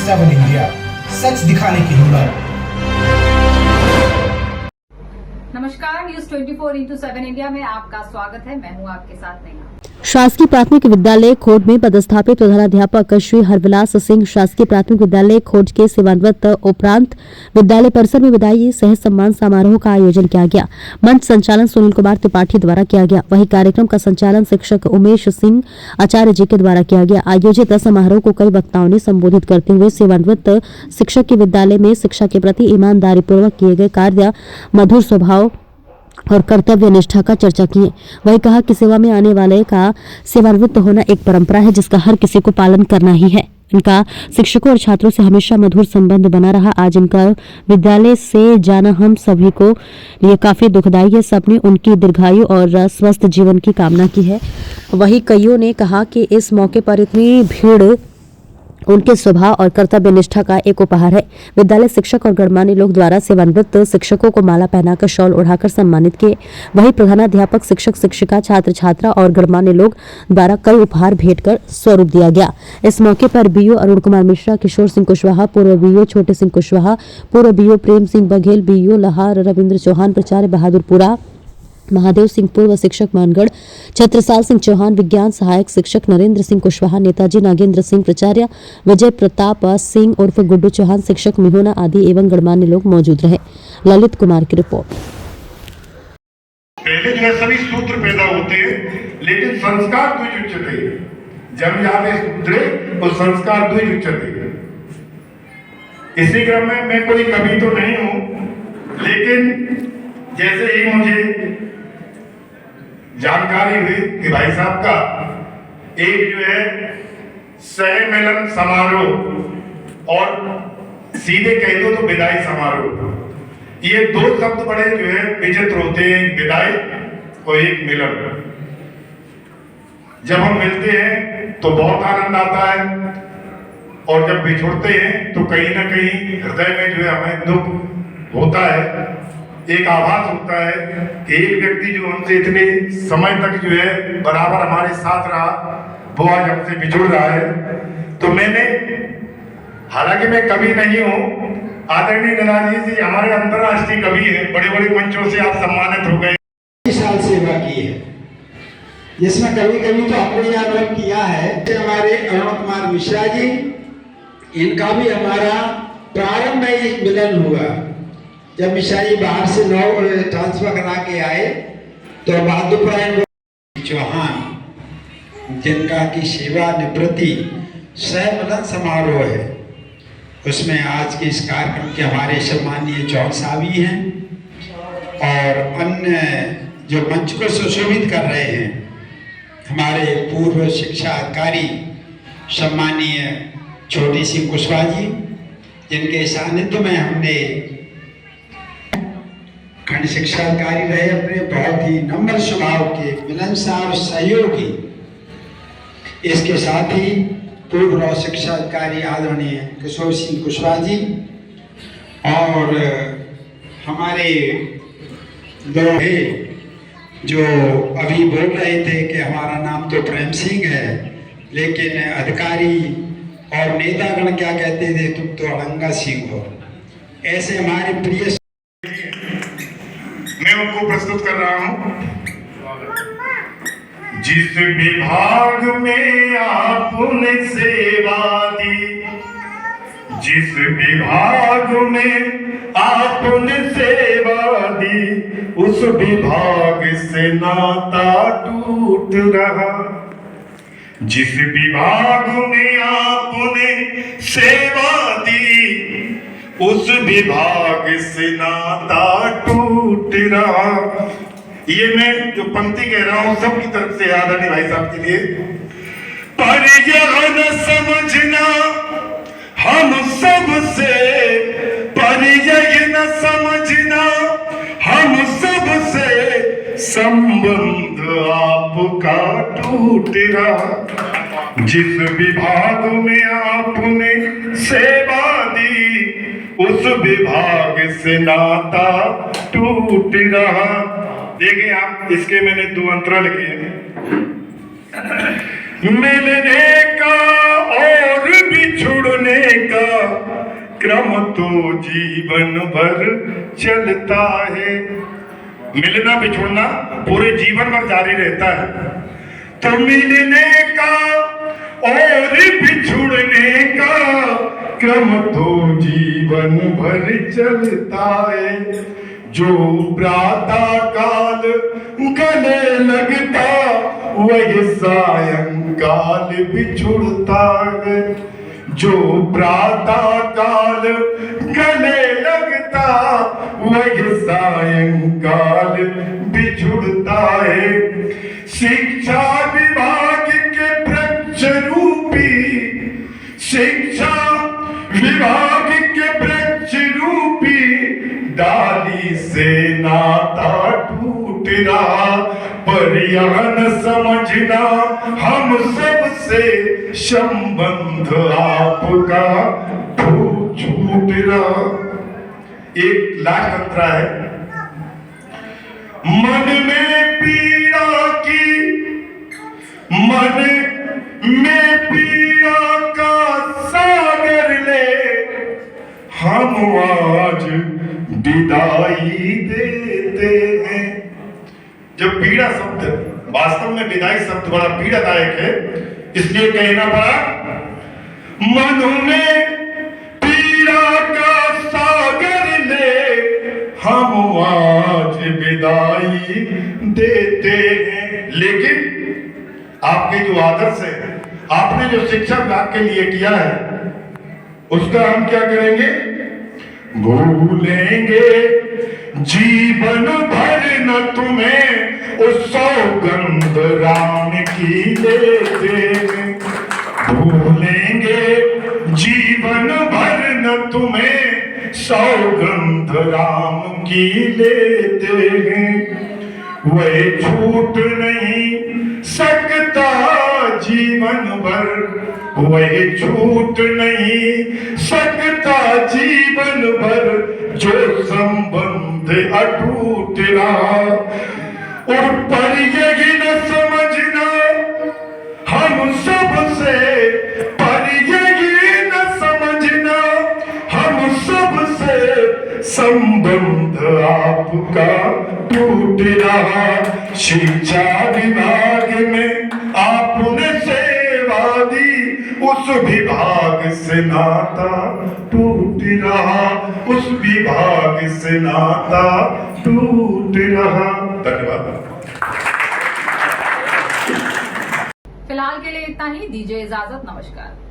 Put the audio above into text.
7 India, सच दिखाने की हिम्मत। नमस्कार, न्यूज 24x7 इंडिया में आपका स्वागत है। मैं हूं आपके साथ नेहा। शासकीय प्राथमिक विद्यालय खोड में पदस्थापित प्रधानाध्यापक श्री हरविलास सिंह शासकीय प्राथमिक विद्यालय खोड के सेवानिवृत्त उपरांत विद्यालय परिसर में विदाई सह सम्मान समारोह का आयोजन किया गया। मंच संचालन सुनील कुमार त्रिपाठी द्वारा किया गया। वहीं कार्यक्रम का संचालन शिक्षक उमेश सिंह आचार्य जी के द्वारा किया गया। आयोजित समारोह को कई वक्ताओं ने संबोधित करते हुए सेवानिवृत्त शिक्षक के विद्यालय में शिक्षा के प्रति ईमानदारी पूर्वक किए गए कार्य, मधुर स्वभाव और कर्तव्य निष्ठा का चर्चा किए। वही कहा कि सेवा में आने वाले का सेवानिवृत्त होना एक परंपरा है जिसका हर किसी को पालन करना ही है। इनका शिक्षकों और छात्रों से हमेशा मधुर संबंध बना रहा। आज इनका विद्यालय से जाना हम सभी को लिए काफी दुखदायी है। सबने उनकी दीर्घायु और स्वस्थ जीवन की कामना की है। वही कईयों ने कहा कि इस मौके पर इतनी भीड़ उनके स्वभाव और कर्तव्य निष्ठा का एक उपहार है। विद्यालय शिक्षक और गणमान्य लोग द्वारा सेवानिवृत्त शिक्षकों को माला पहनाकर शॉल ओढ़ाकर सम्मानित किए। वहीं प्रधानाध्यापक, शिक्षक, शिक्षिका, छात्र छात्रा और गणमान्य लोग द्वारा कई उपहार भेंट कर स्वरूप दिया गया। इस मौके पर बीओ अरुण कुमार मिश्रा, किशोर सिंह कुशवाहा, पूर्व बीओ छोटे सिंह कुशवाहा, पूर्व बीओ प्रेम सिंह बघेल, बीओ लहार रविंद्र चौहान, प्राचार्य बहादुरपुरा महादेव सिंह, पूर्व शिक्षक मानगढ़ छत्रसाल सिंह चौहान, विज्ञान सहायक शिक्षक नरेंद्र सिंह कुशवाहा, नेताजी नागेंद्र सिंह, प्राचार्य विजय प्रताप सिंह उर्फ गुड्डू चौहान, शिक्षक मिहोना आदि एवं गणमान्य लोग मौजूद रहे। ललित कुमार की रिपोर्ट। पहले जो है सभी सूत्र पैदा होते हैं, लेकिन संस्कार द्विज उच्यते। जन्मजाते सूत्रे और संस्कार द्विज उच्यते। इसी क्रम में मैं कोई कवि तो नहीं हूं, लेकिन जैसे ही मुझे जानकारी हुई कि भाई साहब का एक जो है सह मिलन समारोह और सीधे कह दो तो विदाई समारोह, ये दो शब्द बड़े जो है विचित्र होते हैं, विदाई और एक मिलन। जब हम मिलते हैं तो बहुत आनंद आता है और जब बिछुड़ते हैं तो कहीं ना कहीं हृदय में जो है हमें दुख होता है। एक आभास होता है कि एक व्यक्ति जो हमसे इतने समय तक जो है बराबर हमारे साथ रहा, वो आज हमसे बिछुड़ रहा है। तो मैंने, हालांकि मैं कवि नहीं हूँ, आदरणीय ननाजी जी हमारे अंतर्राष्ट्रीय कवि हैं, बड़े बड़े मंचों से आप सम्मानित हो गए। साल सेवा की है, जिसमें कभी कभी तो आपने यह अनुभव किया है। हमारे अरुण कुमार मिश्रा जी, इनका भी हमारा प्रारंभ में एक मिलन हुआ। जब मिश्रा जी बाहर से ट्रांसफर करा के आए तो बहादुरपुरा चौहान, जिनका की सेवा निवृत्ति सह मिलन समारोह है, उसमें आज के इस कार्यक्रम के हमारे सम्मानीय चौहान साहब ही हैं और अन्य जो मंच को सुशोभित कर रहे हैं हमारे पूर्व शिक्षा अधिकारी सम्मानीय छोटे सिंह कुशवाहा जी, जिनके सानिध्य में हमने खंड शिक्षा अधिकारी रहे, अपने बहुत ही नम्र स्वभाव के, मिलनसार और सहयोगी। इसके साथ ही पूर्व शिक्षा अधिकारी आदरणीय किशोर सिंह कुशवाहा जी और हमारे लोग जो अभी बोल रहे थे कि हमारा नाम तो प्रेम सिंह है, लेकिन अधिकारी और नेतागण क्या कहते थे, तुम तो अड़ंगा सिंह हो। ऐसे हमारे प्रिय मैं उनको प्रस्तुत कर रहा हूं। जिस विभाग में आपने सेवा दी, जिस विभाग में आपने सेवा दी, उस विभाग से नाता टूट रहा। जिस विभाग में आपने सेवा दी, उस विभाग से नाता टूट रहा। ये मैं जो पंक्ति कह रहा हूं सबकी तरफ से आदरणीय भाई साहब के लिए। पर यह न समझना हम सबसे, पर यह न समझना हम सबसे, संबंध आपका टूट रहा। जिस विभाग में आपने सेवा दी, उस विभाग से नाता टूट रहा। देखिए आप, इसके मैंने 2 अंतरा लिखे हैं। मिलने का और भी बिछुड़ने का क्रम तो जीवन भर चलता है। मिलना बिछुड़ना पूरे जीवन भर जारी रहता है। तो मिलने का और बिछुड़ने का क्रम तो जीवन भर चलता है। जो प्रातः काल गले लगता वही सायंकाल बिछुड़ता है। जो प्रातः काल गले लगता वही सायंकाल बिछुड़ता है। शिक्षा विभाग के वृक्ष रूपी, शिक्षा विभाग के वृक्ष रूपी डाली से नाता टूट रहा। पर यह न समझना हम सबसे संबंध आपका छूट रहा। एक लास्ट अंतरा है। मन में पीड़ा की, मन में पीड़ा का सागर ले हम आज विदाई देते हैं। जब पीड़ा शब्द वास्तव में विदाई शब्द बड़ा पीड़ादायक है, इसलिए कहना पड़ा मन में पीड़ा का सागर ले हम आज विदाई देते हैं। लेकिन आपके जो आदर्श है, आपने जो शिक्षा विभाग के लिए किया है, उसका हम क्या करेंगे? भूलेंगे जीवन भर न तुम्हें उस सौगंध राम की लेते। भूलेंगे जीवन भर न तुम्हें सौगंध राम की लेते हैं। वह छूट नहीं सकता जीवन भर, वह छूट नहीं सकता जीवन भर जो संबंध अटूट रहा। और पर यही न समझना हम सबसे, पर यही न समझना हम सबसे संबंध आपका टूट रहा। शिक्षा विभाग में आपने सेवा दी, उस विभाग से नाता टूट रहा, उस विभाग से नाता टूट रहा। धन्यवाद। फिलहाल के लिए इतना ही, दीजिए इजाजत, नमस्कार।